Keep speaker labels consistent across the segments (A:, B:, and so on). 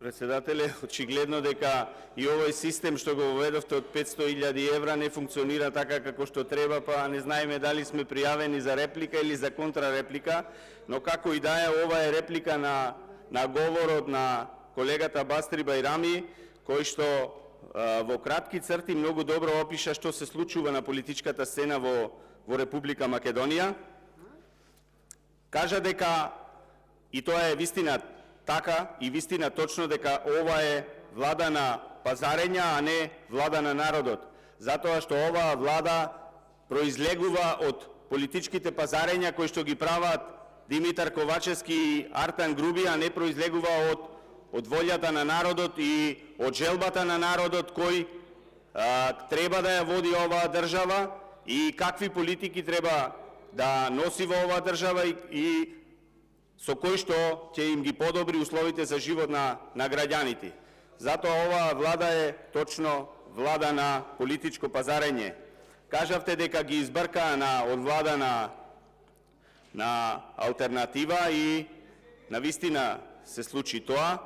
A: Председателе, очигледно дека и овој систем што го воведовте од 500.000 евра не функционира така како што треба, па не знаеме дали сме пријавени за реплика или за контрареплика, но како и да е, ова е реплика на говорот на колегата Бастри Бајрами, кој што во кратки црти многу добро опиша што се случува на политичката сцена во Република Македонија. Кажа дека, и тоа е вистина така и вистина точно, дека ова е влада на пазарења, а не влада на народот. Затоа што оваа влада произлегува од политичките пазарења кои што ги прават Димитар Ковачевски и Артан Груби, а не произлегува од волјата на народот и од желбата на народот кој треба да ја води оваа држава и какви политики треба да носи во оваа држава и со кој што ќе им ги подобри условите за живот на граѓаните. Затоа оваа влада е точно влада на политичко пазарење. Кажавте дека ги избркаа од влада на алтернатива и навистина се случи тоа.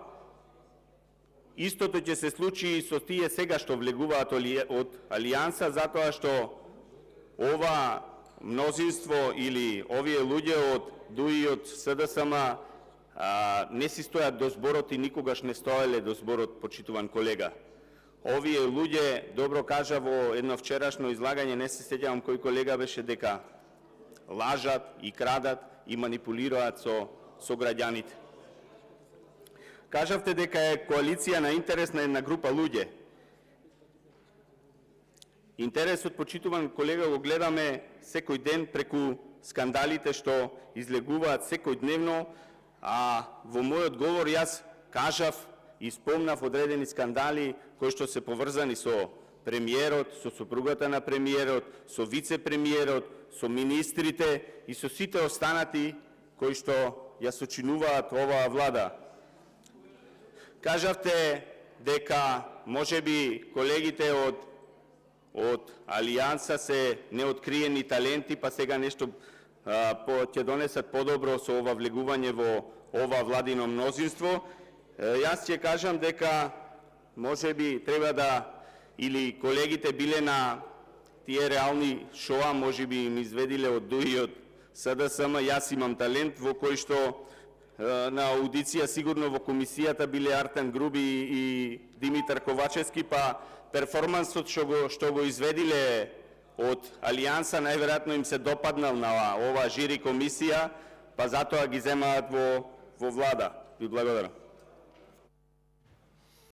A: Истото ќе се случи и со тие сега што влегуваат од Алијанса, затоа што ова мнозинство или овие луѓе од ДУИ и од СДСМ не си стојат до зборот и никогаш не стоеле до зборот, почитуван колега. Овие луѓе, добро кажа во едно вчерашно излагање, не се сеќавам кој колега беше, дека лажат и крадат и манипулираат со граѓаните. Кажавте дека е коалиција на интерес на една група луѓе. Интересот, почитуван колега, го гледаме секој ден преку скандалите што излегуваат секојдневно, а во мојот говор јас кажав и спомнав одредени скандали кои што се поврзани со премиерот, со сопругата на премиерот, со вице-премиерот, со министрите и со сите останати кои што ја сочинуваат оваа влада. Кажавте дека можеби колегите од Алијанса се неоткриени таленти, па сега нешто ќе донесат подобро со ова влегување во ова владино мнозинство. Јас ќе кажам дека можеби треба да, или колегите биле на тие реални шоа, можеби им изведиле од ДУИ и од СДСМ, јас имам талент, во кој што на аудиција сигурно во комисијата биле Артан Груби и Димитар Ковачевски, па перформансот што го изведиле од Алијанса најверојатно им се допаднал на ова жири комисија, па затоа ги земаат во влада. Ви благодарам.